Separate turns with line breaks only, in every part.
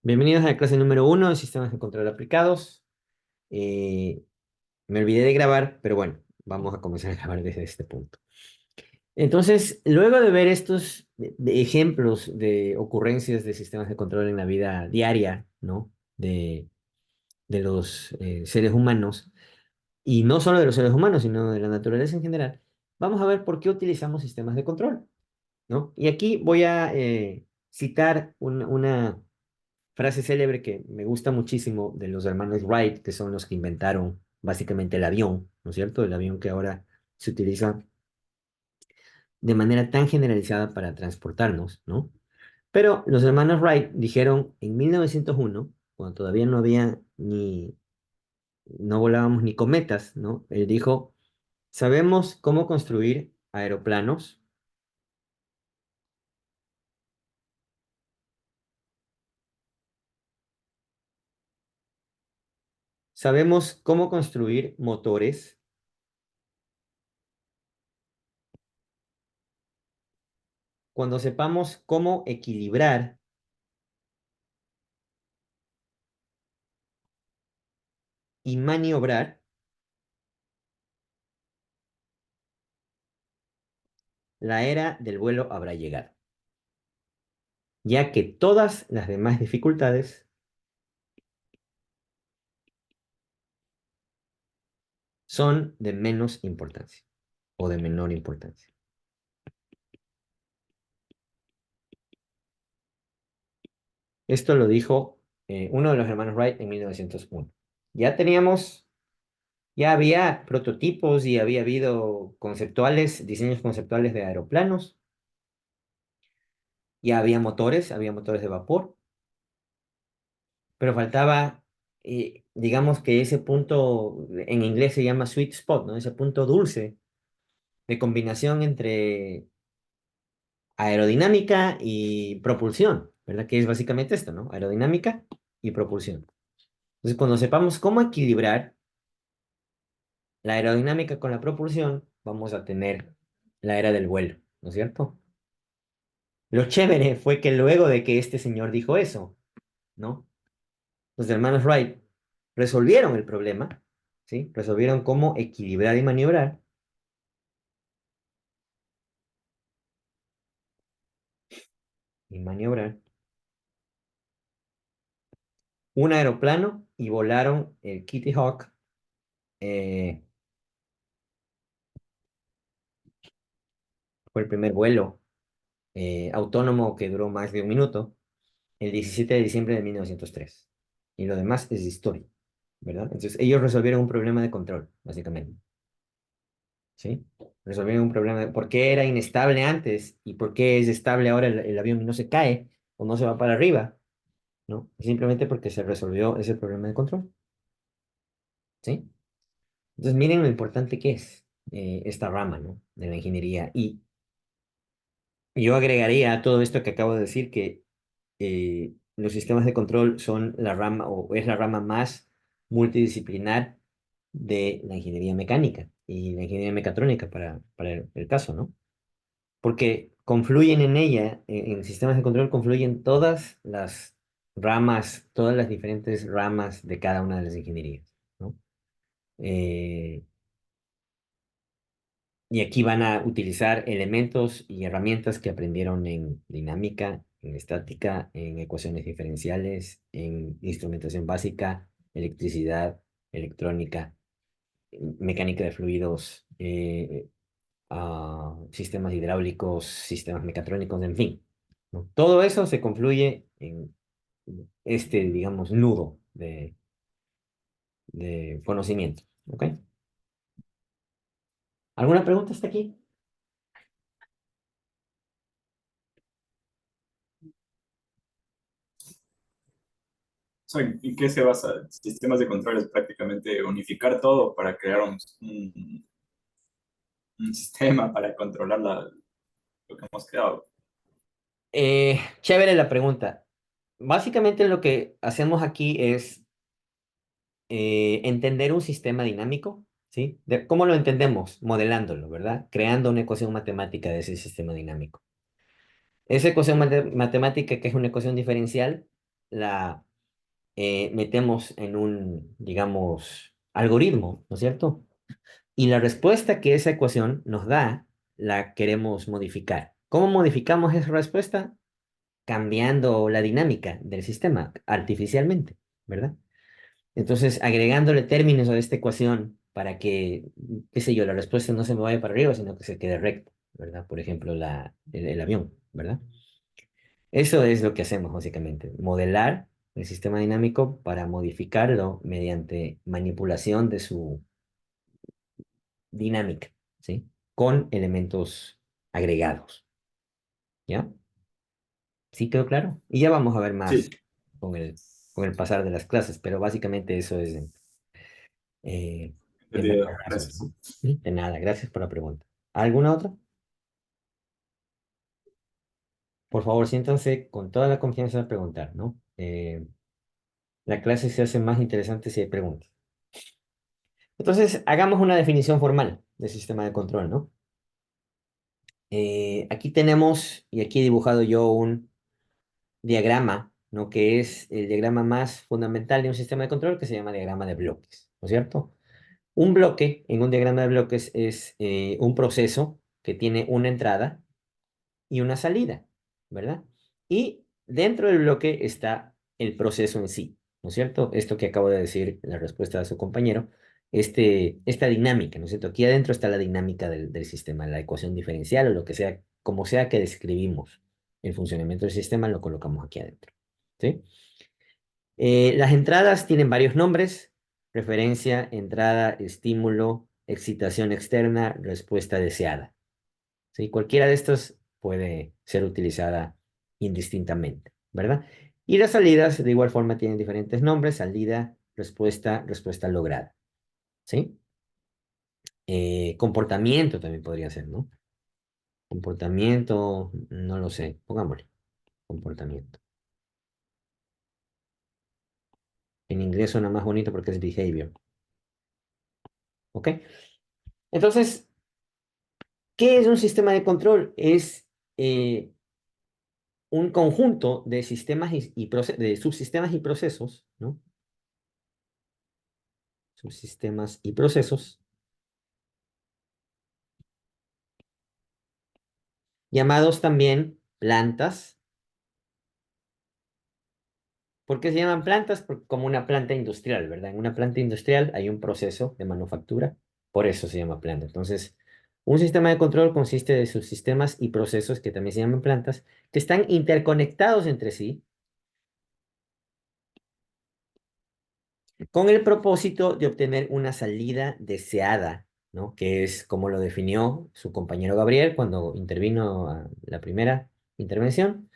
Bienvenidos a la clase número 1 de sistemas de control aplicados. Eh, Me olvidé de grabar, pero bueno, vamos a comenzar a grabar desde este punto. Entonces, luego de ver estos de ejemplos de ocurrencias de sistemas de control en la vida diaria, ¿no? De los seres humanos, y no solo de los seres humanos, sino de la naturaleza en general, vamos a ver por qué utilizamos sistemas de control, ¿no? Y aquí voy a citar una frase célebre que me gusta muchísimo de los hermanos Wright, que son los que inventaron básicamente el avión, ¿no es cierto? El avión que ahora se utiliza de manera tan generalizada para transportarnos, ¿no? Pero los hermanos Wright dijeron en 1901, cuando todavía no volábamos ni cometas, ¿no? Él dijo, sabemos cómo construir aeroplanos, sabemos cómo construir motores cuando sepamos cómo equilibrar y maniobrar, la era del vuelo habrá llegado, ya que todas las demás dificultades son de menos importancia o de menor importancia. Esto lo dijo uno de los hermanos Wright en 1901. Ya teníamos, ya había prototipos y había habido diseños conceptuales de aeroplanos, ya había motores de vapor, pero faltaba, digamos que ese punto, en inglés se llama sweet spot, ¿no? Ese punto dulce de combinación entre aerodinámica y propulsión, ¿verdad? Que es básicamente esto, ¿no? Aerodinámica y propulsión. Entonces, cuando sepamos cómo equilibrar la aerodinámica con la propulsión, vamos a tener la era del vuelo, ¿no es cierto? Lo chévere fue que luego de que este señor dijo eso, ¿no? Los hermanos Wright resolvieron el problema, ¿sí? Resolvieron cómo equilibrar y maniobrar un aeroplano y volaron el Kitty Hawk. eh, Fue el primer vuelo autónomo que duró más de un minuto, el 17 de diciembre de 1903. Y lo demás es historia, ¿verdad? Entonces, ellos resolvieron un problema de control, básicamente, ¿sí? Resolvieron un problema de por qué era inestable antes y por qué es estable ahora el avión y no se cae o no se va para arriba, ¿no? Simplemente porque se resolvió ese problema de control, ¿sí? Entonces, miren lo importante que es esta rama, ¿no? De la ingeniería. Y yo agregaría a todo esto que acabo de decir que los sistemas de control son la rama o es la rama más multidisciplinar de la ingeniería mecánica y la ingeniería mecatrónica para el caso, ¿no? Porque confluyen en ella, en sistemas de control confluyen todas las ramas, todas las diferentes ramas de cada una de las ingenierías, ¿no? Eh, Y aquí van a utilizar elementos y herramientas que aprendieron en dinámica, en estática, en ecuaciones diferenciales, en instrumentación básica, electricidad, electrónica, mecánica de fluidos, sistemas hidráulicos, sistemas mecatrónicos, en fin, ¿no? Todo eso se confluye en este, digamos, nudo de conocimiento. ¿Ok? ¿Alguna pregunta hasta aquí?
¿En qué se basa? Sistemas de control es prácticamente unificar todo para crear un sistema para controlar lo que hemos creado.
Chévere la pregunta. Básicamente lo que hacemos aquí es entender un sistema dinámico, ¿sí? ¿Cómo lo entendemos? Modelándolo, ¿verdad? Creando una ecuación matemática de ese sistema dinámico. Esa ecuación matemática, que es una ecuación diferencial, la metemos en un, digamos, algoritmo, ¿no es cierto? Y la respuesta que esa ecuación nos da, la queremos modificar. ¿Cómo modificamos esa respuesta? Cambiando la dinámica del sistema artificialmente, ¿verdad? Entonces, agregándole términos a esta ecuación para que, qué sé yo, la respuesta no se me vaya para arriba, sino que se quede recta, ¿verdad? Por ejemplo, el avión, ¿verdad? Eso es lo que hacemos básicamente, modelar el sistema dinámico para modificarlo mediante manipulación de su dinámica, ¿sí? Con elementos agregados, ¿ya? ¿Sí quedó claro? Y ya vamos a ver
Sí,
más con con el pasar de las clases, pero básicamente eso es en
entendido.
pocos rasgos,
Gracias.
¿no? Sí, de nada, gracias por la pregunta. ¿Alguna otra? Por favor, siéntanse con toda la confianza de preguntar, ¿no? La clase se hace más interesante si hay preguntas. Entonces, hagamos una definición formal de sistema de control, ¿no? Aquí tenemos, y aquí he dibujado yo un diagrama, ¿no? Que es el diagrama más fundamental de un sistema de control que se llama diagrama de bloques, ¿no es cierto? Un bloque en un diagrama de bloques es un proceso que tiene una entrada y una salida, ¿verdad? Y dentro del bloque está el proceso en sí, ¿no es cierto? Esto que acabo de decir, la respuesta de su compañero, esta dinámica, ¿no es cierto? Aquí adentro está la dinámica del sistema, la ecuación diferencial o lo que sea, como sea que describimos el funcionamiento del sistema, lo colocamos aquí adentro, ¿sí? Las entradas tienen varios nombres: referencia, entrada, estímulo, excitación externa, respuesta deseada. ¿Sí? Cualquiera de estos puede ser utilizada indistintamente, ¿verdad? Y las salidas de igual forma tienen diferentes nombres: salida, respuesta, respuesta lograda, ¿sí? Comportamiento también podría ser, ¿no? Comportamiento, no lo sé, pongámosle comportamiento. En inglés suena más bonito porque es behavior, ¿ok? Entonces, ¿qué es un sistema de control? Es un conjunto de sistemas de subsistemas y procesos, ¿no? Subsistemas y procesos llamados también plantas. ¿Por qué se llaman plantas? Como una planta industrial, ¿verdad? En una planta industrial hay un proceso de manufactura, por eso se llama planta. Entonces, un sistema de control consiste de subsistemas y procesos que también se llaman plantas, que están interconectados entre sí con el propósito de obtener una salida deseada, ¿no? Que es como lo definió su compañero Gabriel cuando intervino a la primera intervención.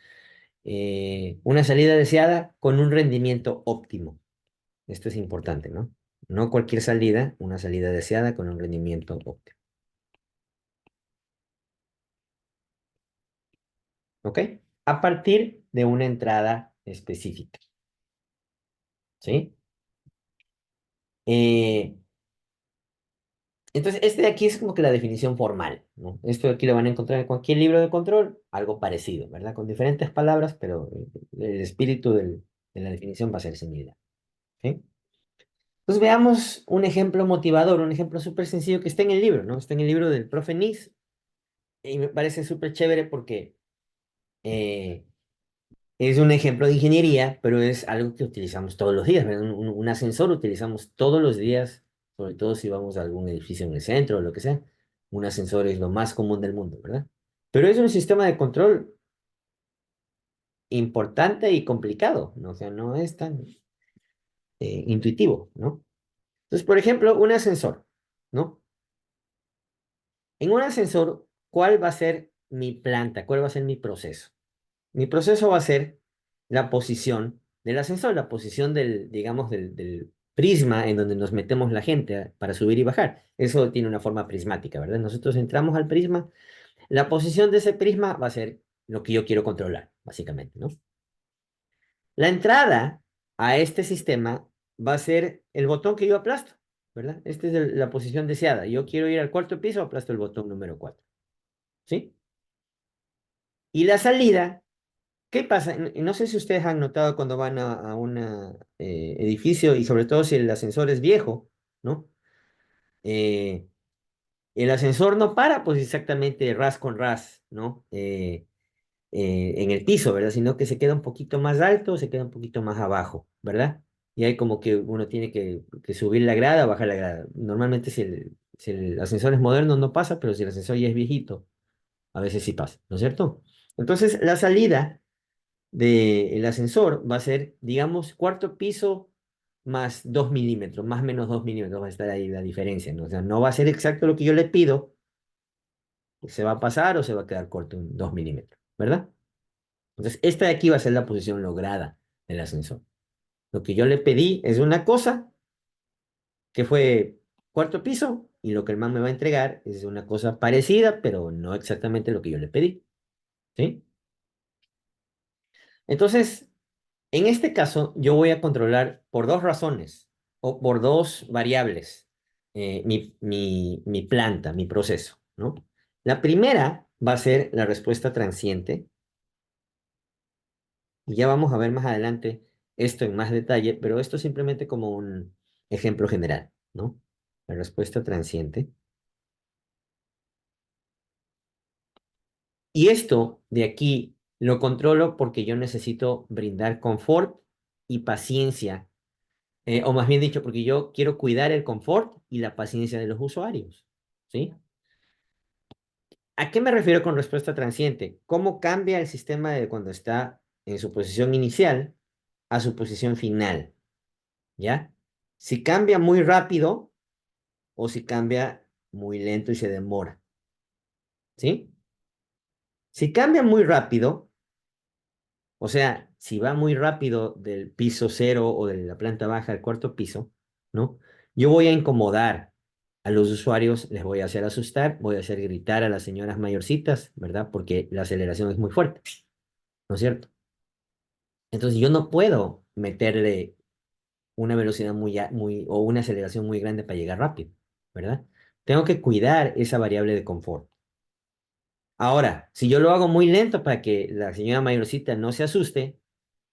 Una salida deseada con un rendimiento óptimo. Esto es importante, ¿no? No cualquier salida, una salida deseada con un rendimiento óptimo. ¿Ok? A partir de una entrada específica, ¿sí? Eh, entonces, este de aquí es como que la definición formal, ¿no? Esto de aquí lo van a encontrar en cualquier libro de control, algo parecido, ¿verdad? Con diferentes palabras, pero el espíritu de la definición va a ser similar, ¿sí? Entonces veamos un ejemplo motivador, un ejemplo súper sencillo que está en el libro, ¿no? Está en el libro del profe Nis y me parece súper chévere porque eh, es un ejemplo de ingeniería, pero es algo que utilizamos todos los días, ¿verdad? Un ascensor utilizamos todos los días, sobre todo si vamos a algún edificio en el centro o lo que sea. Un ascensor es lo más común del mundo, ¿verdad? Pero es un sistema de control importante y complicado, ¿no? O sea, no es tan intuitivo, ¿no? Entonces, por ejemplo, un ascensor, ¿no? En un ascensor, ¿cuál va a ser mi planta? ¿Cuál va a ser mi proceso? Mi proceso va a ser la posición del ascensor, la posición del, digamos, del prisma en donde nos metemos la gente para subir y bajar. Eso tiene una forma prismática, ¿verdad? Nosotros entramos al prisma, la posición de ese prisma va a ser lo que yo quiero controlar, básicamente, ¿no? La entrada a este sistema va a ser el botón que yo aplasto, ¿verdad? Esta es la posición deseada. Yo quiero ir al cuarto piso, aplasto el botón número 4, ¿sí? Y la salida ¿Qué pasa? No sé si ustedes han notado cuando van a un edificio y sobre todo si el ascensor es viejo, ¿no? Eh, el ascensor no para pues exactamente ras con ras, ¿no? En el piso, ¿verdad? Sino que se queda un poquito más alto, se queda un poquito más abajo, ¿verdad? Y hay como que uno tiene que subir la grada o bajar la grada. Normalmente si el ascensor es moderno no pasa, pero si el ascensor ya es viejito, a veces sí pasa, ¿no es cierto? Entonces la salida del ascensor va a ser, digamos, cuarto piso más 2 milímetros, más o menos 2 milímetros va a estar ahí la diferencia, ¿no? O sea, no va a ser exacto lo que yo le pido, se va a pasar o se va a quedar corto en 2 milímetros, ¿verdad? Entonces, esta de aquí va a ser la posición lograda del ascensor. Lo que yo le pedí es una cosa que fue cuarto piso y lo que el man me va a entregar es una cosa parecida, pero no exactamente lo que yo le pedí, ¿sí? Entonces, en este caso, yo voy a controlar por dos razones o por dos variables mi planta, mi proceso, ¿no? La primera va a ser la respuesta transiente y ya vamos a ver más adelante esto en más detalle, pero esto simplemente como un ejemplo general, ¿no? La respuesta transiente. Y esto de aquí lo controlo porque yo necesito brindar confort y paciencia, o más bien dicho, porque yo quiero cuidar el confort y la paciencia de los usuarios, ¿sí? ¿A qué me refiero con respuesta transiente? ¿Cómo cambia el sistema de cuando está en su posición inicial a su posición final? ¿Ya? Si cambia muy rápido o si cambia muy lento y se demora, ¿sí? Si cambia muy rápido, o sea, si va muy rápido del piso cero o de la planta baja al cuarto piso, ¿no? Yo voy a incomodar a los usuarios, les voy a hacer asustar, voy a hacer gritar a las señoras mayorcitas, ¿verdad? Porque la aceleración es muy fuerte, ¿no es cierto? Entonces yo no puedo meterle una velocidad o una aceleración muy grande para llegar rápido, ¿verdad? Tengo que cuidar esa variable de confort. Ahora, si yo lo hago muy lento para que la señora mayorcita no se asuste,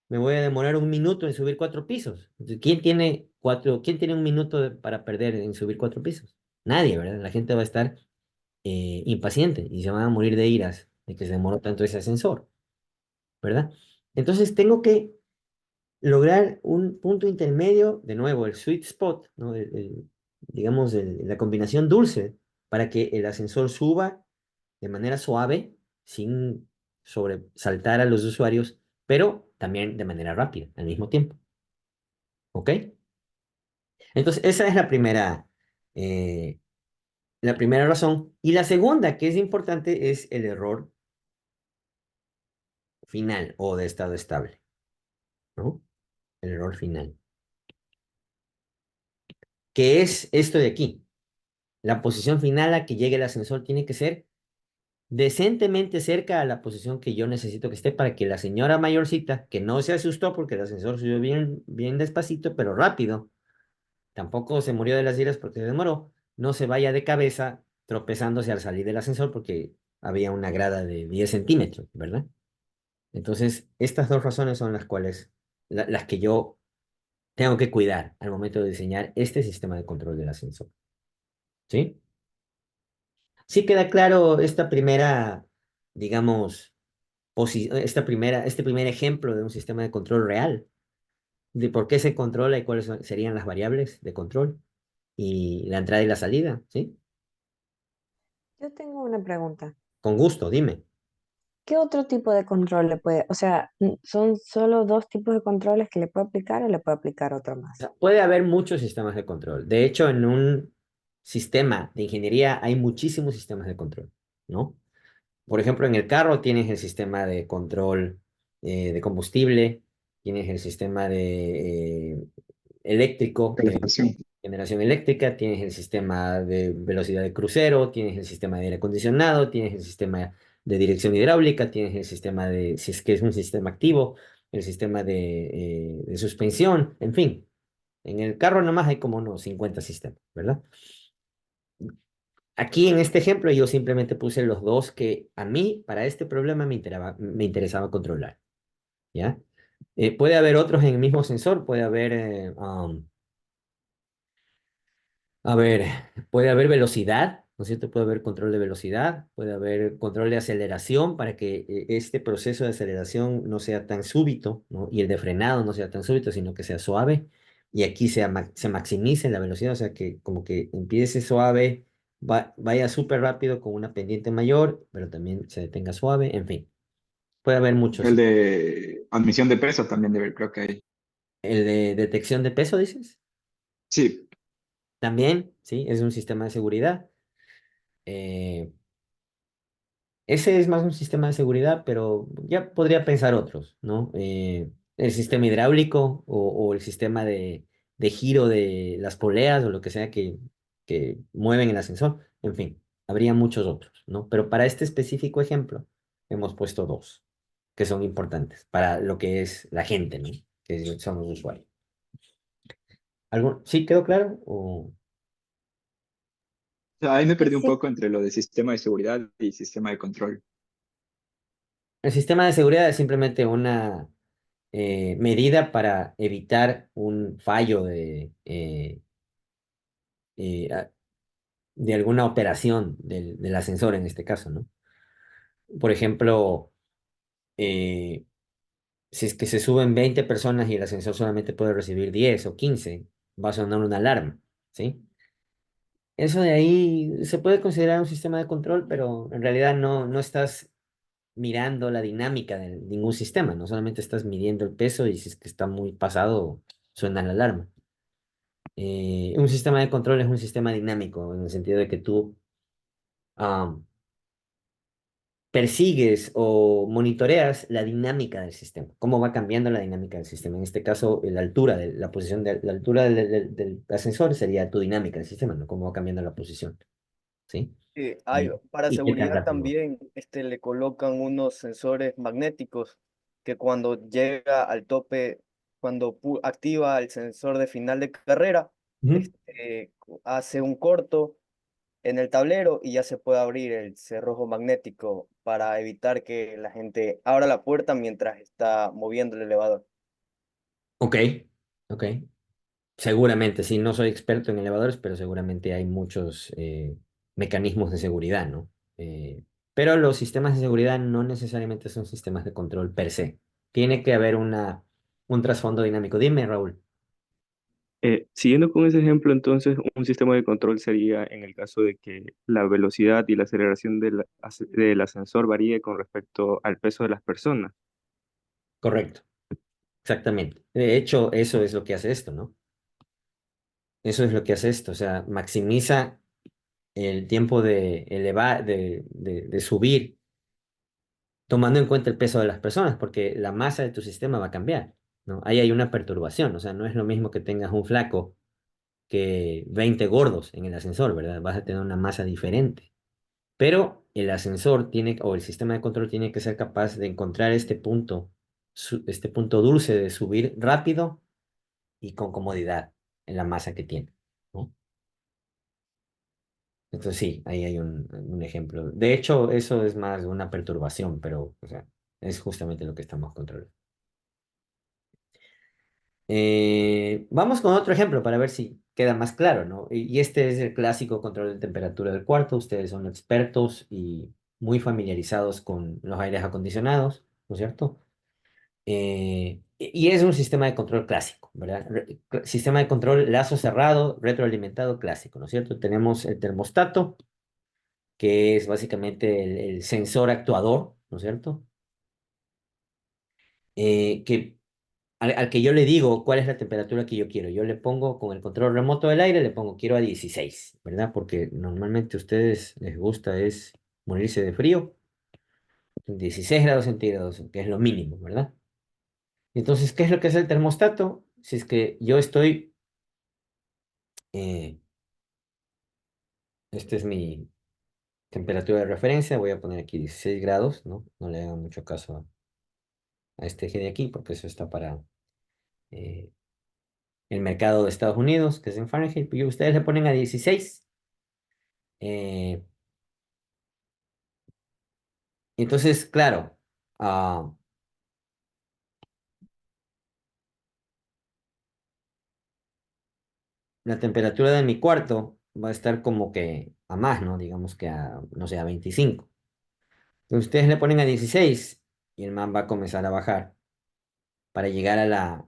me voy a demorar un minuto en subir 4 pisos. Entonces, quién tiene un minuto para perder en subir 4 pisos? Nadie, ¿verdad? La gente va a estar impaciente y se van a morir de iras de que se demoró tanto ese ascensor, ¿verdad? Entonces tengo que lograr un punto intermedio, de nuevo, el sweet spot, ¿no? Digamos, la combinación dulce para que el ascensor suba de manera suave, sin sobresaltar a los usuarios, pero también de manera rápida al mismo tiempo. ¿Ok? Entonces, esa es la primera razón. Y la segunda, que es importante, es el error final o de estado estable, ¿no? El error final. ¿Qué es esto de aquí? La posición final a que llegue el ascensor tiene que ser decentemente cerca a la posición que yo necesito que esté para que la señora mayorcita, que no se asustó porque el ascensor subió bien, bien despacito, pero rápido, tampoco se murió de las iras porque se demoró, no se vaya de cabeza tropezándose al salir del ascensor porque había una grada de 10 centímetros, ¿verdad? Entonces, estas dos razones son las cuales, las que yo tengo que cuidar al momento de diseñar este sistema de control del ascensor, ¿sí? Sí queda claro esta primera, digamos, este primer ejemplo de un sistema de control real, de por qué se controla y cuáles serían las variables de control y la entrada y la salida, ¿sí?
Yo tengo una pregunta.
Con gusto, dime.
¿Qué otro tipo de control le puede, o sea, son solo dos tipos de controles que le puede aplicar o le puede aplicar otro
O
más?
sea, puede haber muchos sistemas de control. De hecho, en un sistema de ingeniería hay muchísimos sistemas de control, ¿no? Por ejemplo, en el carro tienes el sistema de control de combustible, tienes el sistema de eléctrico, de
Calefacción.
generación eléctrica, tienes el sistema de velocidad de crucero, tienes el sistema de aire acondicionado, tienes el sistema de dirección hidráulica, tienes el sistema de, si es que es un sistema activo, el sistema de suspensión, en fin. En el carro nomás hay como unos 50 sistemas, ¿verdad? Aquí en este ejemplo yo simplemente puse los dos que a mí, para este problema, me interesaba controlar. ¿ya? Puede haber otros en el mismo sensor, puede haber, a ver, puede haber velocidad, ¿no es cierto? Puede haber control de velocidad, puede haber control de aceleración para que este proceso de aceleración no sea tan súbito, ¿no? Y el de frenado no sea tan súbito, sino que sea suave. Y aquí se maximice la velocidad, o sea que como que empiece suave, vaya súper rápido con una pendiente mayor, pero también se detenga suave, en fin. Puede haber muchos.
El de admisión de peso también debe, creo que hay.
El de detección de peso, dices.
Sí,
También, sí, es un sistema de seguridad. Eh, Ese es más un sistema de seguridad, pero ya podría pensar otros, ¿no? El sistema hidráulico o el sistema de giro de las poleas o lo que sea que mueven el ascensor. En fin, habría muchos otros, ¿no? Pero para este específico ejemplo hemos puesto dos que son importantes para lo que es la gente, ¿no? Que son los usuarios. ¿Sí quedó claro?
o sea, ahí me perdí un
Sí,
poco entre lo de sistema de seguridad y sistema de control.
El sistema de seguridad es simplemente una medida para evitar un fallo de de alguna operación del ascensor en este caso, ¿no? Por ejemplo, eh, si es que se suben 20 personas y el ascensor solamente puede recibir 10 o 15, va a sonar una alarma, ¿sí? Eso de ahí se puede considerar un sistema de control, pero en realidad no estás mirando la dinámica de ningún sistema, no solamente estás midiendo el peso y si es que está muy pasado, suena la alarma. Un sistema de control es un sistema dinámico, en el sentido de que tú am, persigues o monitoreas la dinámica del sistema, cómo va cambiando la dinámica del sistema. En este caso, la altura, la posición de la altura del ascensor sería tu dinámica del sistema, ¿no? Cómo va cambiando la posición, ¿sí?
Para
Y qué tan
seguridad
rápido.
también le colocan unos sensores magnéticos que cuando llega al tope, cuando activa el sensor de final de carrera,
Ujú.
hace un corto en el tablero y ya se puede abrir el cerrojo magnético para evitar que la gente abra la puerta mientras está moviendo el elevador.
Ok, ok. Seguramente, sí, no soy experto en elevadores, pero seguramente hay muchos mecanismos de seguridad, ¿no? Pero los sistemas de seguridad no necesariamente son sistemas de control per se. Tiene que haber un trasfondo dinámico. Dime, Raúl.
Siguiendo con ese ejemplo, entonces, un sistema de control sería en el caso de que la velocidad y la aceleración del ascensor varíe con respecto al peso de las personas.
Correcto, exactamente. De hecho, eso es lo que hace esto, ¿no? Eso es lo que hace esto, o sea, maximiza el tiempo de elevar, de subir tomando en cuenta el peso de las personas, porque la masa de tu sistema va a cambiar, ¿no? Ahí hay una perturbación, o sea, no es lo mismo que tengas un flaco que 20 gordos en el ascensor, ¿verdad? Vas a tener una masa diferente. Pero el ascensor tiene, o el sistema de control tiene que ser capaz de encontrar este punto, este punto dulce de subir rápido y con comodidad en la masa que tiene, ¿no? Entonces sí, ahí hay un ejemplo. De hecho, eso es más una perturbación, pero, o sea, es justamente lo que estamos controlando. Vamos con otro ejemplo para ver si queda más claro, ¿no? Y este es el clásico control de temperatura del cuarto. Ustedes son expertos y muy familiarizados con los aires acondicionados, ¿no es cierto? Y es un sistema de control clásico, ¿verdad? Sistema de control lazo cerrado, retroalimentado clásico, ¿no es cierto? Tenemos el termostato, que es básicamente el sensor actuador, ¿no es cierto? Que al que yo le digo cuál es la temperatura que yo quiero. Yo le pongo con el control remoto del aire, le pongo quiero a 16, ¿verdad? Porque normalmente a ustedes les gusta es morirse de frío, 16 grados centígrados, que es lo mínimo, ¿verdad? Entonces, ¿qué es lo que hace el termostato? Si es que yo estoy, eh, esta es mi temperatura de referencia, voy a poner aquí 16 grados, ¿no? No le hagan mucho caso a este eje de aquí, porque eso está para eh, el mercado de Estados Unidos, que es en Fahrenheit, y ustedes le ponen a 16. eh, Entonces, claro, ah, la temperatura de mi cuarto va a estar como que a más, ¿no? Digamos que a, no sé, a 25. Entonces ustedes le ponen a 16 y el man va a comenzar a bajar para llegar a la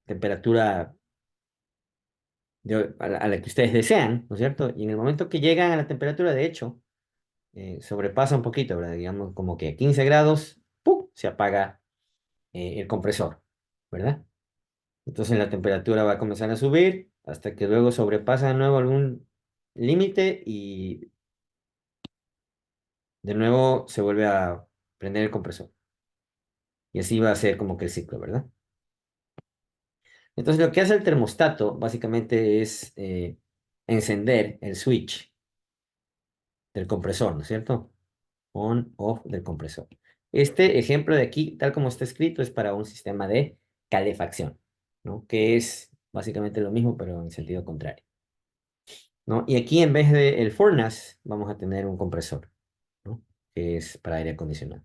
temperatura a la que ustedes desean, ¿no es cierto? Y en el momento que llegan a la temperatura, de hecho, sobrepasa un poquito, ¿verdad? Digamos como que a 15 grados, ¡pum! Se apaga el compresor, ¿verdad? Entonces la temperatura va a comenzar a subir hasta que luego sobrepasa de nuevo algún límite y de nuevo se vuelve a prender el compresor. Y así va a ser como que el ciclo, ¿verdad? Entonces lo que hace el termostato básicamente es encender el switch del compresor, ¿no es cierto? On, off del compresor. Este ejemplo de aquí, tal como está escrito, es para un sistema de calefacción, ¿no? Que es básicamente lo mismo, pero en sentido contrario, ¿no? Y aquí en vez de el furnace, vamos a tener un compresor, ¿no? Que es para aire acondicionado,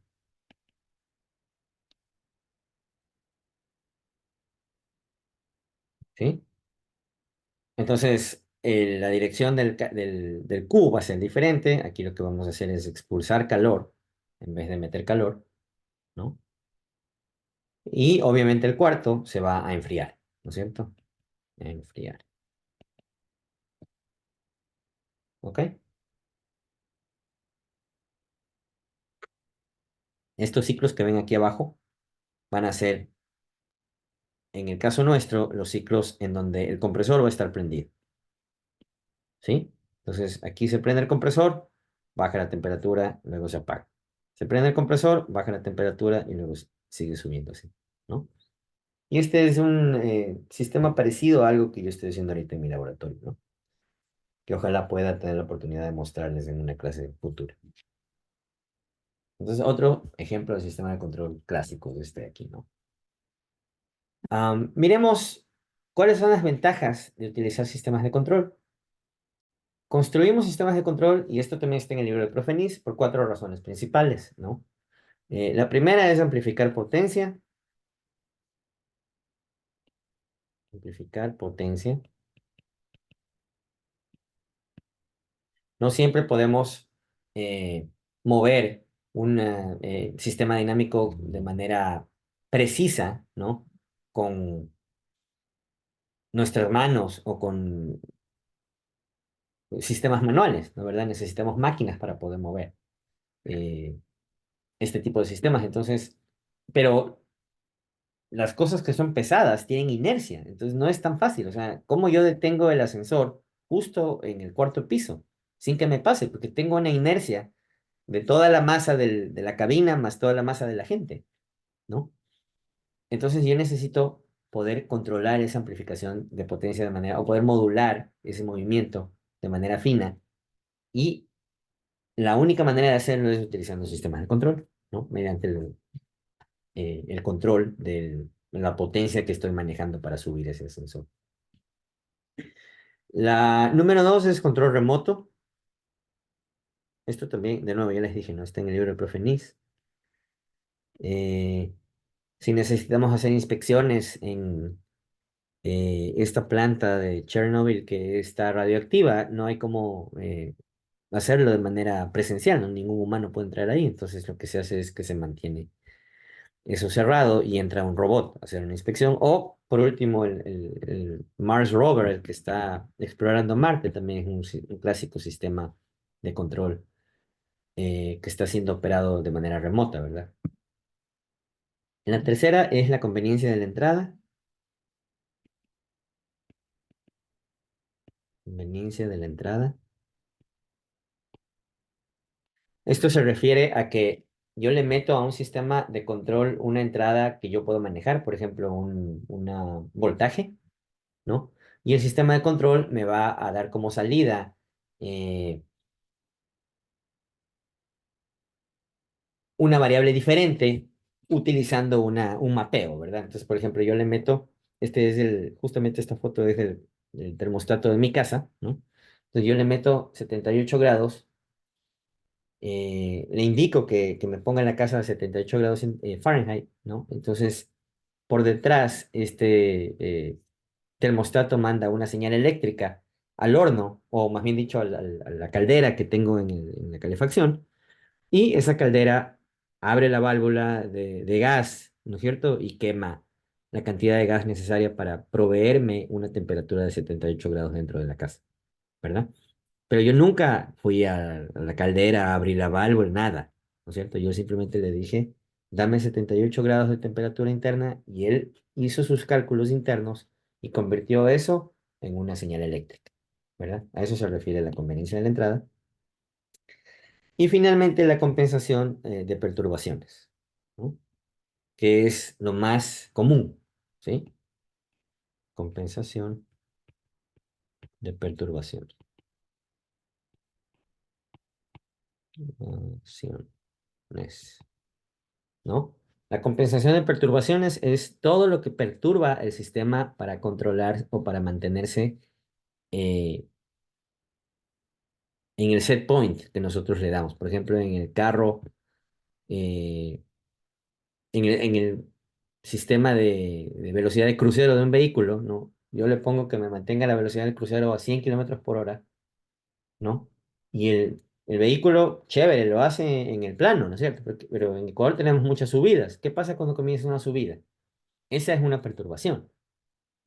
¿sí? Entonces, la dirección del cubo va a ser diferente. Aquí lo que vamos a hacer es expulsar calor en vez de meter calor, ¿no? Y obviamente el cuarto se va a enfriar, ¿no es cierto? A enfriar, ¿ok? Estos ciclos que ven aquí abajo van a ser, en el caso nuestro, los ciclos en donde el compresor va a estar prendido, ¿sí? Entonces, aquí se prende el compresor, baja la temperatura, luego se apaga. Se prende el compresor, baja la temperatura y luego sigue subiendo así, ¿no? Y este es un sistema parecido a algo que yo estoy haciendo ahorita en mi laboratorio, ¿no? Que ojalá pueda tener la oportunidad de mostrarles en una clase futura. Entonces, otro ejemplo de sistema de control clásico de este de aquí, ¿no? Miremos cuáles son las ventajas de utilizar sistemas de control. Construimos sistemas de control, y esto también está en el libro de Profenis, por cuatro razones principales, ¿no? La primera es amplificar potencia. Amplificar potencia. No siempre podemos mover un sistema dinámico de manera precisa, ¿no? Con nuestras manos o con sistemas manuales, ¿no? ¿Verdad? Necesitamos máquinas para poder mover eh, este tipo de sistemas. Entonces, pero las cosas que son pesadas tienen inercia, entonces no es tan fácil. O sea, ¿cómo yo detengo el ascensor justo en el cuarto piso sin que me pase? Porque tengo una inercia de toda la masa de la cabina más toda la masa de la gente, ¿no? Entonces yo necesito poder controlar esa amplificación de potencia de manera, o poder modular ese movimiento de manera fina. Y la única manera de hacerlo es utilizando sistemas de control, ¿no? Mediante el control de la potencia que estoy manejando para subir ese sensor. La número dos es control remoto. Esto también, de nuevo, ya les dije, no está en el libro de Profe Nis. Eh, si necesitamos hacer inspecciones en esta planta de Chernobyl que está radioactiva, no hay cómo hacerlo de manera presencial, ¿no? Ningún humano puede entrar ahí, entonces lo que se hace es que se mantiene eso cerrado y entra un robot a hacer una inspección. O, por último, el Mars Rover, el que está explorando Marte, también es un clásico sistema de control que está siendo operado de manera remota, ¿verdad? La tercera es la conveniencia de la entrada. Conveniencia de la entrada. Esto se refiere a que yo le meto a un sistema de control una entrada que yo puedo manejar, por ejemplo, una voltaje, ¿no? Y el sistema de control me va a dar como salida eh, una variable diferente utilizando un mapeo, ¿verdad? Entonces, por ejemplo, yo le meto, justamente esta foto es del termostato de mi casa, ¿no? Entonces yo le meto 78 grados, le indico que me ponga en la casa a 78 grados Fahrenheit, ¿no? Entonces, por detrás, termostato manda una señal eléctrica al horno, o más bien dicho, a la caldera que tengo en la calefacción, y esa caldera abre la válvula de gas, ¿no es cierto? Y quema la cantidad de gas necesaria para proveerme una temperatura de 78 grados dentro de la casa, ¿verdad? Pero yo nunca fui a la caldera a abrir la válvula, nada, ¿no es cierto? Yo simplemente le dije, dame 78 grados de temperatura interna y él hizo sus cálculos internos y convirtió eso en una señal eléctrica, ¿verdad? A eso se refiere la conveniencia de la entrada. Y finalmente la compensación de perturbaciones, ¿no? Que es lo más común, ¿sí? Compensación de perturbaciones. Perturbaciones. ¿No? La compensación de perturbaciones es todo lo que perturba el sistema para controlar o para mantenerse eh, en el set point que nosotros le damos. Por ejemplo, en el carro, eh, en el sistema de velocidad de crucero de un vehículo, ¿no? Yo le pongo que me mantenga la velocidad del crucero a 100 kilómetros por hora, ¿no? Y el vehículo, chévere, lo hace en el plano, ¿no es cierto? Pero en Ecuador tenemos muchas subidas. ¿Qué pasa cuando comienza una subida? Esa es una perturbación.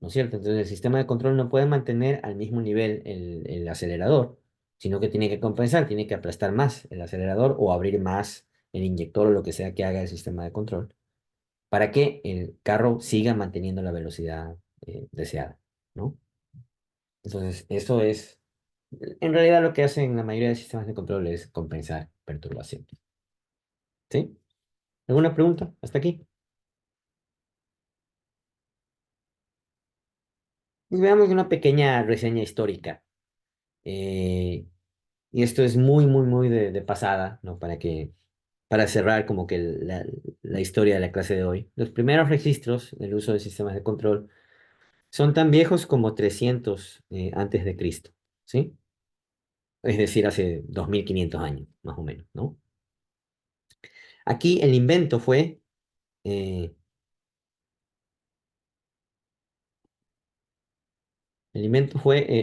¿No es cierto? Entonces el sistema de control no puede mantener al mismo nivel el acelerador, sino que tiene que compensar, tiene que aplastar más el acelerador o abrir más el inyector o lo que sea que haga el sistema de control para que el carro siga manteniendo la velocidad deseada, ¿no? Entonces, eso es, en realidad lo que hacen la mayoría de sistemas de control es compensar perturbaciones. ¿Sí? ¿Alguna pregunta hasta aquí? Pues veamos una pequeña reseña histórica. Eh, Y esto es muy, muy, muy de pasada, ¿no? Para cerrar como que la historia de la clase de hoy. Los primeros registros del uso de sistemas de control son tan viejos como 300 antes de Cristo, ¿sí? Es decir, hace 2500 años, más o menos, ¿no? Aquí eh, el invento fue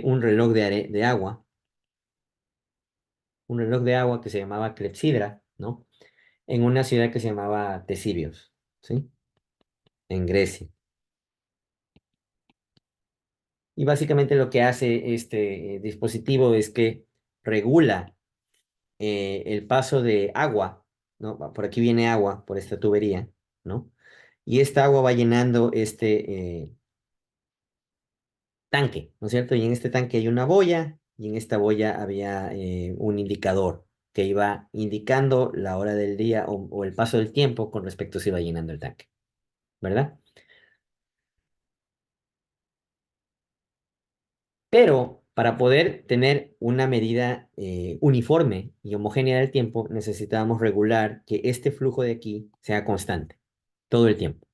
un reloj de agua, un reloj de agua que se llamaba clepsidra, ¿no? En una ciudad que se llamaba Tesibios, ¿sí? En Grecia. Y básicamente lo que hace este dispositivo es que regula el paso de agua, ¿no? Por aquí viene agua, por esta tubería, ¿no? Y esta agua va llenando este tanque, ¿no es cierto? Y en este tanque hay una boya, y en esta boya había un indicador que iba indicando la hora del día o el paso del tiempo con respecto a si iba llenando el tanque, ¿verdad? Pero para poder tener una medida uniforme y homogénea del tiempo, necesitábamos regular que este flujo de aquí sea constante todo el tiempo,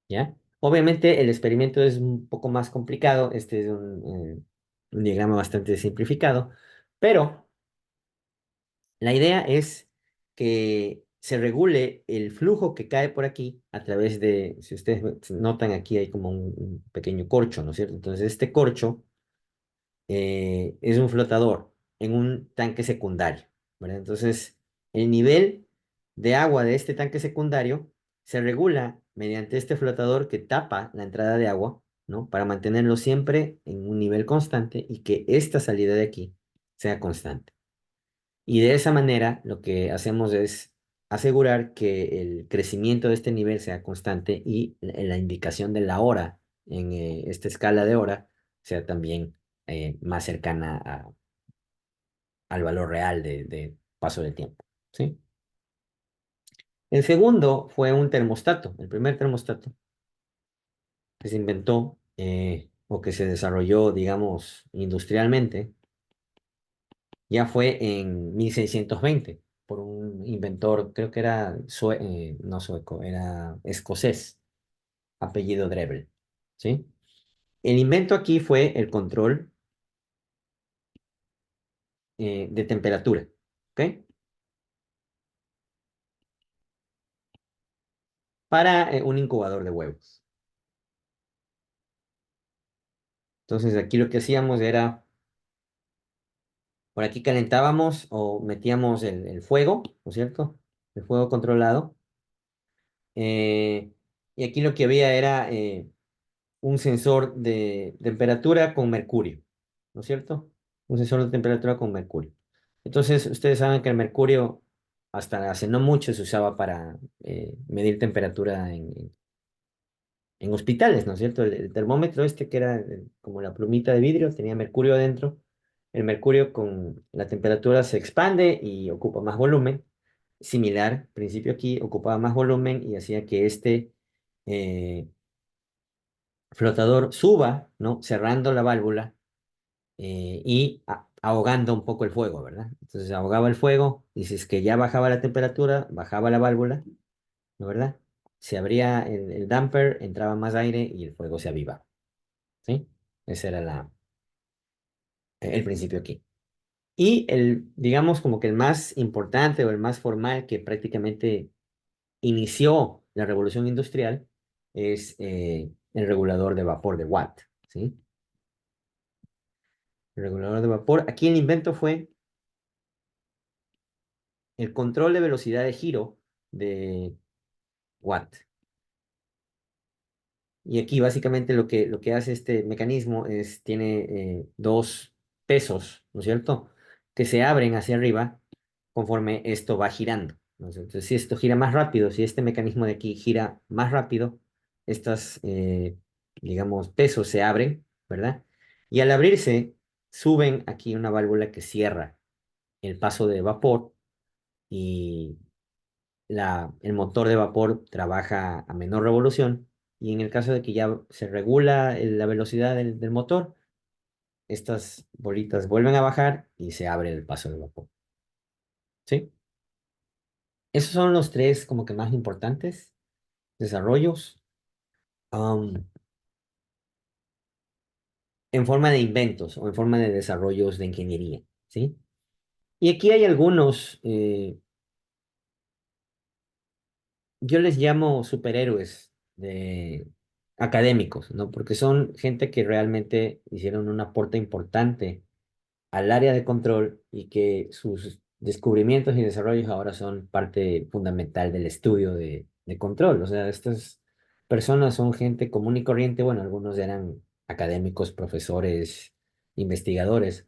¿ya? Obviamente el experimento es un poco más complicado, este es un diagrama bastante simplificado, pero la idea es que se regule el flujo que cae por aquí a través de, si ustedes notan aquí hay como un pequeño corcho, ¿no es cierto? Entonces este corcho es un flotador en un tanque secundario, ¿verdad? Entonces, el nivel de agua de este tanque secundario se regula mediante este flotador que tapa la entrada de agua, ¿no? Para mantenerlo siempre en un nivel constante y que esta salida de aquí sea constante. Y de esa manera, lo que hacemos es asegurar que el crecimiento de este nivel sea constante y la indicación de la hora en esta escala de hora sea también más cercana al valor real de paso del tiempo, ¿sí? El segundo fue un termostato, el primer termostato que se inventó o que se desarrolló, digamos, industrialmente, ya fue en 1620 por un inventor, creo que era no sueco, era escocés, apellido Drebbel, ¿sí? El invento aquí fue el control de temperatura, ¿ok? Para un incubador de huevos. Entonces aquí lo que hacíamos era, por aquí calentábamos o metíamos el fuego, ¿no es cierto? El fuego controlado. eh, y aquí lo que había era un sensor de temperatura con mercurio, ¿no es cierto? Un sensor de temperatura con mercurio. Entonces, ustedes saben que el mercurio hasta hace no mucho se usaba para medir temperatura en hospitales, ¿no es cierto? El termómetro este que era como la plumita de vidrio tenía mercurio adentro. El mercurio con la temperatura se expande y ocupa más volumen. Similar, principio aquí, ocupaba más volumen y hacía que este eh, flotador suba, ¿no? Cerrando la válvula y ahogando un poco el fuego, ¿verdad? Entonces ahogaba el fuego y si es que ya bajaba la temperatura, bajaba la válvula, ¿no? ¿Verdad? Se abría el damper, entraba más aire y el fuego se avivaba, ¿sí? Ese era el principio aquí. Y digamos como que el más importante o el más formal que prácticamente inició la revolución industrial es el regulador de vapor de Watt, ¿sí? El regulador de vapor. Aquí el invento fue el control de velocidad de giro de Watt. Y aquí básicamente lo que hace este mecanismo es, tiene dos pesos, ¿no es cierto? Que se abren hacia arriba conforme esto va girando, ¿no? Entonces, si esto gira más rápido, si este mecanismo de aquí gira más rápido, estas, digamos, pesos se abren, ¿verdad? Y al abrirse, suben aquí una válvula que cierra el paso de vapor y el motor de vapor trabaja a menor revolución y en el caso de que ya se regula la velocidad del motor, estas bolitas vuelven a bajar y se abre el paso de vapor. ¿Sí? Esos son los tres como que más importantes desarrollos um, en forma de inventos o en forma de desarrollos de ingeniería. ¿Sí? Y aquí hay algunos, yo les llamo superhéroes académicos, ¿no? Porque son gente que realmente hicieron un aporte importante al área de control y que sus descubrimientos y desarrollos ahora son parte fundamental del estudio de control. O sea, estas personas son gente común y corriente, bueno, algunos eran académicos, profesores, investigadores,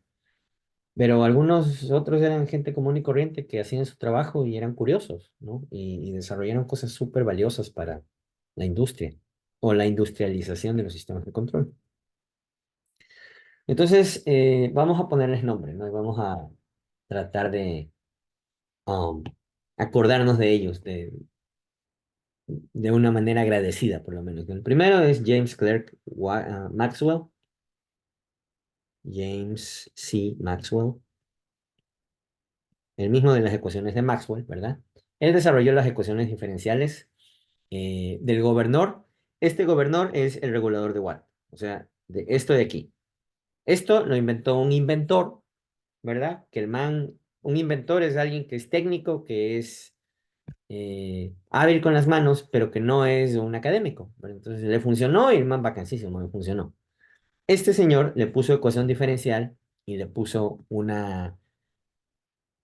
pero algunos otros eran gente común y corriente que hacían su trabajo y eran curiosos, ¿no? Y desarrollaron cosas súper valiosas para la industria o la industrialización de los sistemas de control. Entonces, vamos a ponerles nombre, ¿no? Y vamos a tratar de um, acordarnos de ellos de una manera agradecida, por lo menos. El primero es James Clerk Maxwell, James C. Maxwell, el mismo de las ecuaciones de Maxwell, ¿verdad? Él desarrolló las ecuaciones diferenciales del gobernador. Este gobernador es el regulador de Watt, o sea, de esto de aquí. Esto lo inventó un inventor, ¿verdad? Un inventor es alguien que es técnico, que es hábil con las manos, pero que no es un académico. ¿Verdad? Entonces le funcionó y el man vacancísimo, le funcionó. Este señor le puso ecuación diferencial y le puso una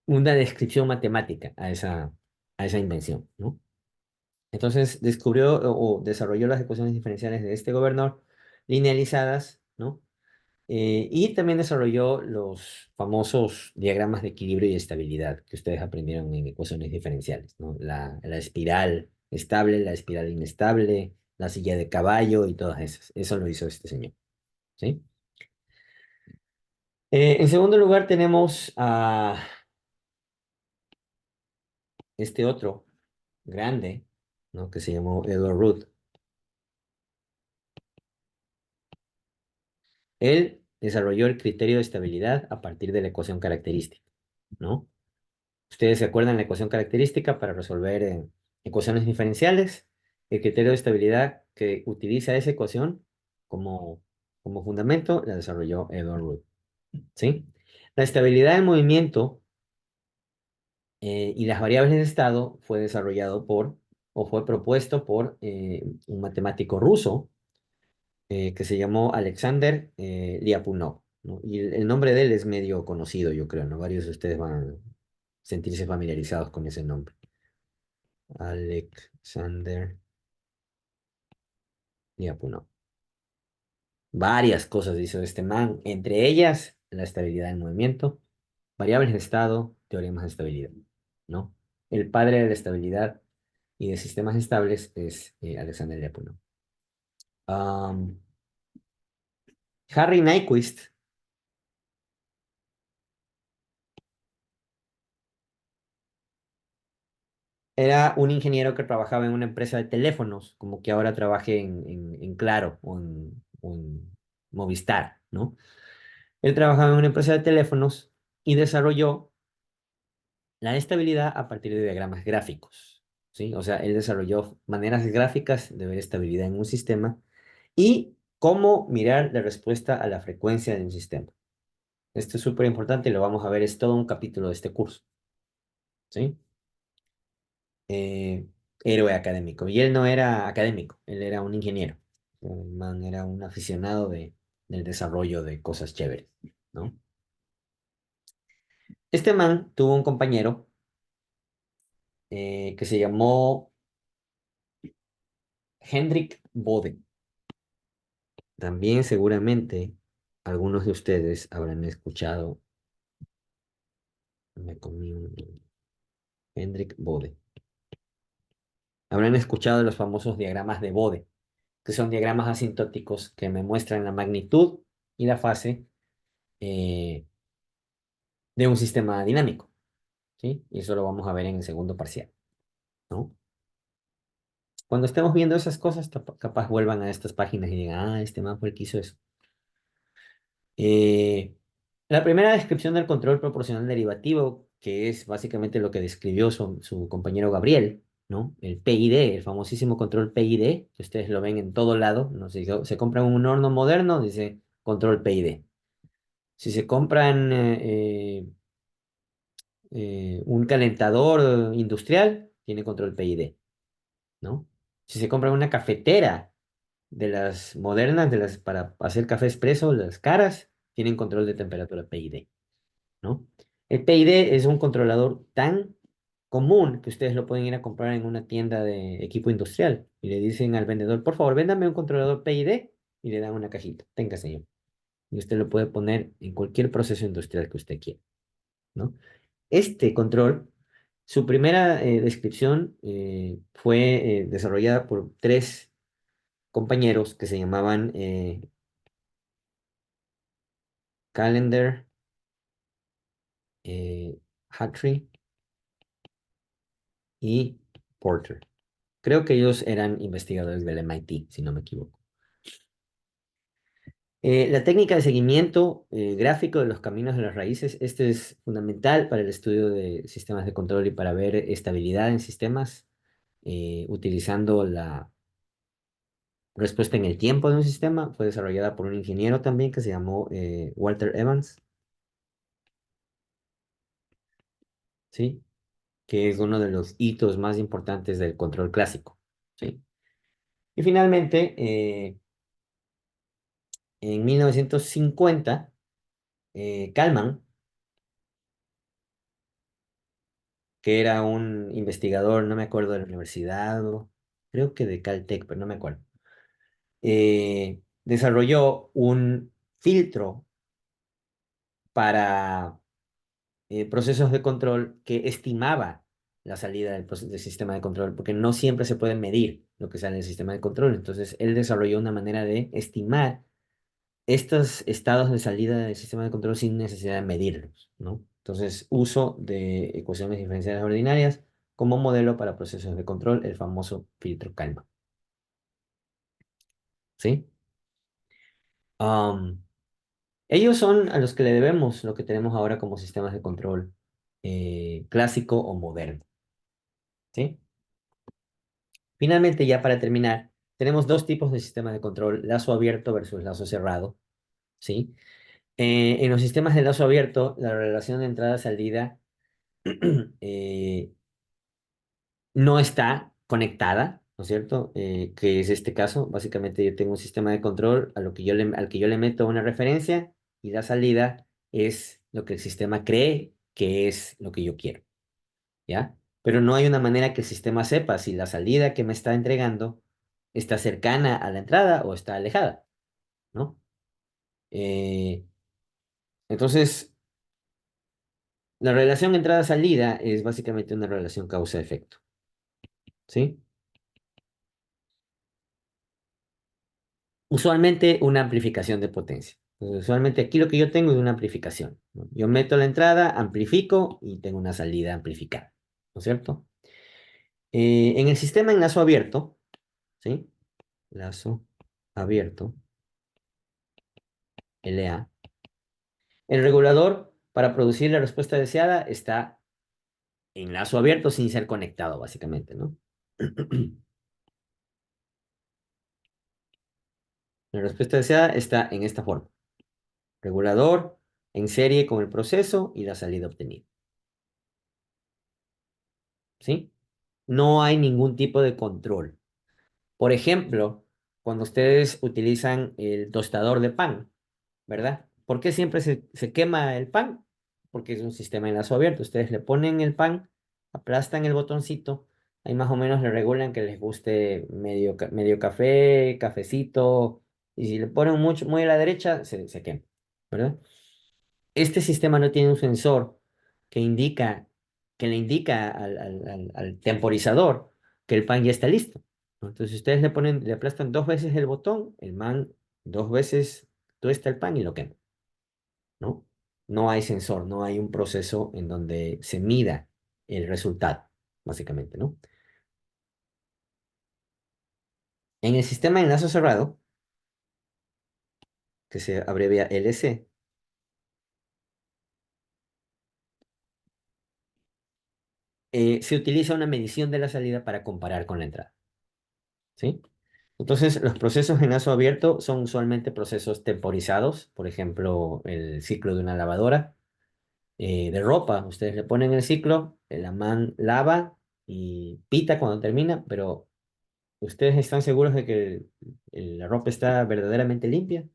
descripción matemática a esa invención, ¿no? Entonces descubrió o desarrolló las ecuaciones diferenciales de este gobernador linealizadas, ¿no? Y también desarrolló los famosos diagramas de equilibrio y estabilidad que ustedes aprendieron en ecuaciones diferenciales, ¿no? La espiral estable, la espiral inestable, la silla de caballo y todas esas. Eso lo hizo este señor, ¿sí? En segundo lugar tenemos a este otro grande, ¿no? Que se llamó Edward Root. Él desarrolló el criterio de estabilidad a partir de la ecuación característica, ¿no? Ustedes se acuerdan la ecuación característica para resolver ecuaciones diferenciales. El criterio de estabilidad que utiliza esa ecuación como, como fundamento la desarrolló Edward Root. ¿Sí? La estabilidad del movimiento y las variables de estado fue desarrollado o fue propuesto por un matemático ruso que se llamó Alexander Lyapunov, ¿no? Y el nombre de él es medio conocido, yo creo, ¿no? Varios de ustedes van a sentirse familiarizados con ese nombre. Alexander Lyapunov. Varias cosas hizo este man, entre ellas la estabilidad del movimiento, variables de estado, teoremas de estabilidad, ¿no? El padre de la estabilidad y de sistemas estables es Alexander Lyapunov. Am, Harry Nyquist era un ingeniero que trabajaba en una empresa de teléfonos, como que ahora trabaje en Claro o en Movistar, ¿no? Él trabajaba en una empresa de teléfonos y desarrolló la estabilidad a partir de diagramas gráficos, ¿sí? O sea, él desarrolló maneras gráficas de ver estabilidad en un sistema y cómo mirar la respuesta a la frecuencia de un sistema. Esto es súper importante y lo vamos a ver, es todo un capítulo de este curso, ¿sí? eh, Héroe académico. Y él no era académico, él era un ingeniero. El man era un aficionado del desarrollo de cosas chéveres, ¿no? Este man tuvo un compañero que se llamó Hendrik Bode. También seguramente algunos de ustedes habrán escuchado, me comí un Hendrik Bode. Habrán escuchado los famosos diagramas de Bode, que son diagramas asintóticos que me muestran la magnitud y la fase eh, de un sistema dinámico, ¿sí? Y eso lo vamos a ver en el segundo parcial, ¿no? Cuando estemos viendo esas cosas, capaz vuelvan a estas páginas y digan, ah, este man fue el que hizo eso. Eh, la primera descripción del control proporcional derivativo, que es básicamente lo que describió su compañero Gabriel, ¿no? El PID, el famosísimo control PID, que ustedes lo ven en todo lado, ¿no? Si se compran un horno moderno, dice control PID. Si se compran un calentador industrial, tiene control PID, ¿no? Si se compra una cafetera de las modernas, de las para hacer café expreso, las caras, tienen control de temperatura PID, ¿no? El PID es un controlador tan común que ustedes lo pueden ir a comprar en una tienda de equipo industrial y le dicen al vendedor, por favor, véndame un controlador PID y le dan una cajita. Tenga, señor. Y usted lo puede poner en cualquier proceso industrial que usted quiera, ¿no? Este control, su primera descripción fue desarrollada por tres compañeros que se llamaban Callender, Hatry y Porter. Creo que ellos eran investigadores del MIT, si no me equivoco. La técnica de seguimiento gráfico de los caminos de las raíces, este es fundamental para el estudio de sistemas de control y para ver estabilidad en sistemas, utilizando la respuesta en el tiempo de un sistema. Fue desarrollada por un ingeniero también que se llamó Walter Evans, ¿sí? Que es uno de los hitos más importantes del control clásico, ¿sí? Y finalmente, en 1950, Kalman, que era un investigador, no me acuerdo de la universidad, creo que de Caltech, pero no me acuerdo, desarrolló un filtro para procesos de control que estimaba la salida del sistema de control, porque no siempre se puede medir lo que sale del sistema de control. Entonces, él desarrolló una manera de estimar estos estados de salida del sistema de control sin necesidad de medirlos, ¿no? Entonces, uso de ecuaciones diferenciales ordinarias como modelo para procesos de control, el famoso filtro Kalman, ¿sí? Am, Ellos son a los que le debemos lo que tenemos ahora como sistemas de control clásico o moderno, ¿sí? Finalmente, ya para terminar, tenemos dos tipos de sistemas de control, lazo abierto versus lazo cerrado, ¿sí? En los sistemas de lazo abierto, la relación de entrada-salida no está conectada, ¿no es cierto? Que es este caso. Básicamente yo tengo un sistema de control al que yo le meto una referencia y la salida es lo que el sistema cree que es lo que yo quiero, ¿ya? Pero no hay una manera que el sistema sepa si la salida que me está entregando está cercana a la entrada o está alejada, ¿no? Eh, entonces, la relación entrada-salida es básicamente una relación causa-efecto, ¿sí? Usualmente una amplificación de potencia. Entonces, usualmente aquí lo que yo tengo es una amplificación, ¿no? Yo meto la entrada, amplifico y tengo una salida amplificada, ¿no es cierto? En el sistema en lazo abierto, ¿sí? Lazo abierto, LA. El regulador para producir la respuesta deseada está en lazo abierto sin ser conectado, básicamente, ¿no? La respuesta deseada está en esta forma. Regulador en serie con el proceso y la salida obtenida. ¿Sí? No hay ningún tipo de control. Por ejemplo, cuando ustedes utilizan el tostador de pan, ¿verdad? ¿Por qué siempre se quema el pan? Porque es un sistema en lazo abierto. Ustedes le ponen el pan, aplastan el botoncito, ahí más o menos le regulan que les guste medio café, cafecito, y si le ponen mucho, muy a la derecha, se quema, ¿verdad? Este sistema no tiene un sensor que indica, que le indica al temporizador que el pan ya está listo, ¿no? Entonces ustedes le aplastan dos veces el botón, el man dos veces tuesta el pan y lo quema, ¿no? No hay sensor, no hay un proceso en donde se mida el resultado, básicamente, ¿no? En el sistema de enlace cerrado, que se abrevia LC, se utiliza una medición de la salida para comparar con la entrada, ¿sí? Entonces, los procesos en lazo abierto son usualmente procesos temporizados, por ejemplo, el ciclo de una lavadora de ropa. Ustedes le ponen el ciclo, la man lava y pita cuando termina, pero ¿ustedes están seguros de que la ropa está verdaderamente limpia?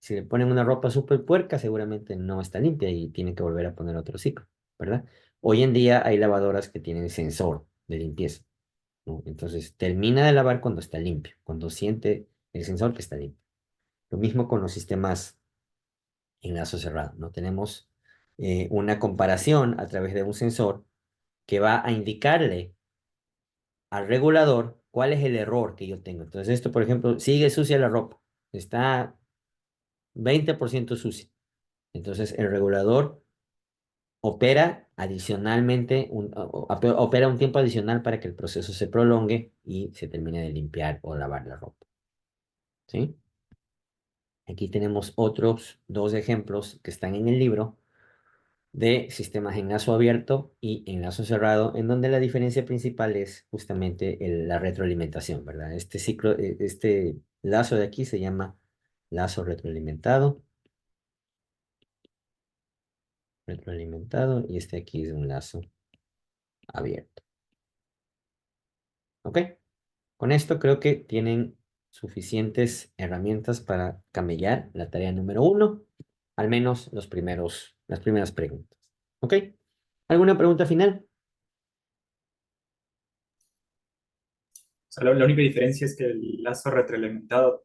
Si le ponen una ropa súper puerca, seguramente no está limpia y tienen que volver a poner otro ciclo, ¿verdad? Hoy en día hay lavadoras que tienen sensor de limpieza, ¿no? Entonces termina de lavar cuando está limpio, cuando siente el sensor que está limpio. Lo mismo con los sistemas en lazo cerrado, ¿no? Tenemos una comparación a través de un sensor que va a indicarle al regulador cuál es el error que yo tengo. Entonces esto, por ejemplo, sigue sucia la ropa, está 20% sucia. Entonces el regulador opera adicionalmente, opera un tiempo adicional para que el proceso se prolongue y se termine de limpiar o lavar la ropa, ¿sí? Aquí tenemos otros dos ejemplos que están en el libro de sistemas en lazo abierto y en lazo cerrado, en donde la diferencia principal es justamente la retroalimentación, ¿verdad? Este ciclo, este lazo de aquí se llama lazo retroalimentado, y este aquí es un lazo abierto. ¿Ok? Con esto creo que tienen suficientes herramientas para camellar la tarea número uno, al menos las primeras preguntas. ¿Ok? ¿Alguna pregunta final?
O sea, la única diferencia es que el lazo retroalimentado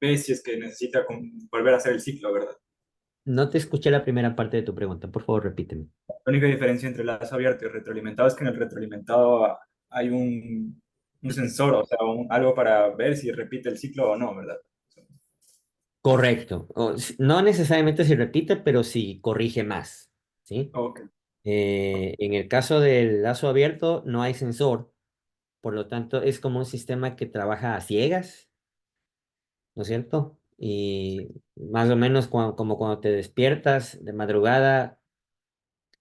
ve si es que necesita volver a hacer el ciclo, ¿verdad?
No te escuché la primera parte de tu pregunta, por favor, repíteme.
La única diferencia entre lazo abierto y retroalimentado es que en el retroalimentado hay un sensor, o sea, algo para ver si repite el ciclo o no, ¿verdad?
Correcto. No necesariamente si repite, pero si corrige más, ¿sí?
Ok.
En el caso del lazo abierto no hay sensor, por lo tanto es como un sistema que trabaja a ciegas, ¿no es cierto? Y más o menos como cuando te despiertas de madrugada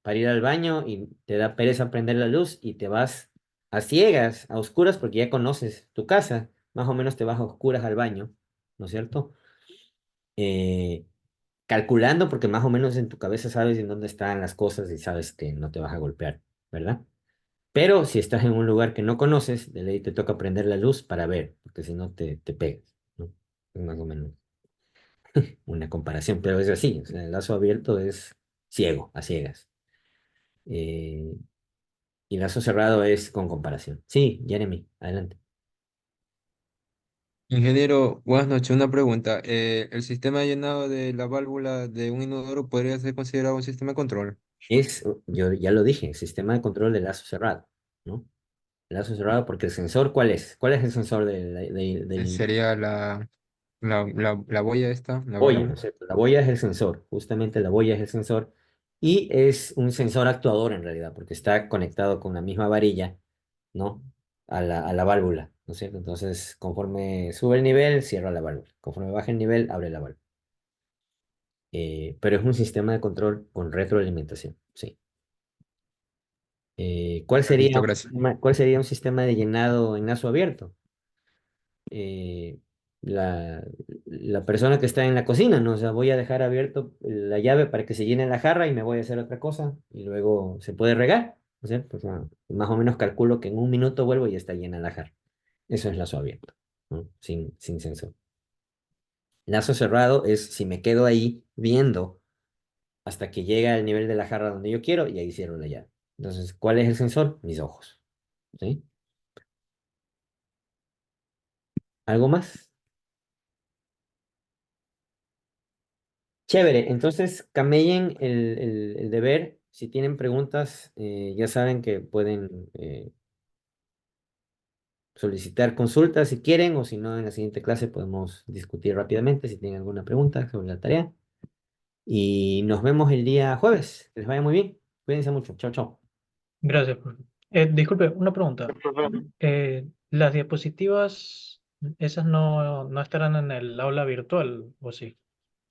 para ir al baño y te da pereza prender la luz y te vas a ciegas, a oscuras, porque ya conoces tu casa, más o menos te vas a oscuras al baño, ¿no es cierto? Eh, calculando porque más o menos en tu cabeza sabes en dónde están las cosas y sabes que no te vas a golpear, ¿verdad? Pero si estás en un lugar que no conoces, de ley te toca prender la luz para ver, porque si no te pegas, ¿no? Es más o menos una comparación, pero es así, o sea, el lazo abierto es ciego, a ciegas. Eh, y lazo cerrado es con comparación. Sí, Jeremy, adelante.
Ingeniero, buenas noches. Una pregunta. ¿El sistema de llenado de la válvula de un inodoro podría ser considerado un sistema de control?
Yo ya lo dije, sistema de control de lazo cerrado, ¿no? Lazo cerrado porque el sensor, ¿cuál es? ¿Cuál es el sensor del
Sería la boya esta, la
boya, ¿no
válvula.
es cierto? La boya es el sensor, justamente la boya es el sensor y es un sensor actuador en realidad, porque está conectado con la misma varilla, ¿no? A la válvula, ¿no es cierto? Entonces, conforme sube el nivel, cierra la válvula. Conforme baja el nivel, abre la válvula. Pero es un sistema de control con retroalimentación, sí.
Listo, gracias.
¿Cuál sería un sistema de llenado en lazo abierto? eh, la, la persona que está en la cocina, ¿no? O sea, voy a dejar abierto la llave para que se llene la jarra y me voy a hacer otra cosa y luego se puede regar, ¿no es cierto? O sea, más o menos calculo que en un minuto vuelvo y ya está llena la jarra. Eso es lazo abierto, ¿no? Sin sensor. Lazo cerrado es si me quedo ahí viendo hasta que llega al nivel de la jarra donde yo quiero y ahí cierro la llave. Entonces, ¿cuál es el sensor? Mis ojos, ¿sí? ¿Algo más? Chévere, entonces camellen el deber. Si tienen preguntas, ya saben que pueden solicitar consultas si quieren, o si no, en la siguiente clase podemos discutir rápidamente si tienen alguna pregunta sobre la tarea. Y nos vemos el día jueves. Que les vaya muy bien. Cuídense mucho. Chao, chao.
Gracias, profe. Disculpe, una pregunta. Las diapositivas, esas no estarán en el aula virtual, ¿o sí?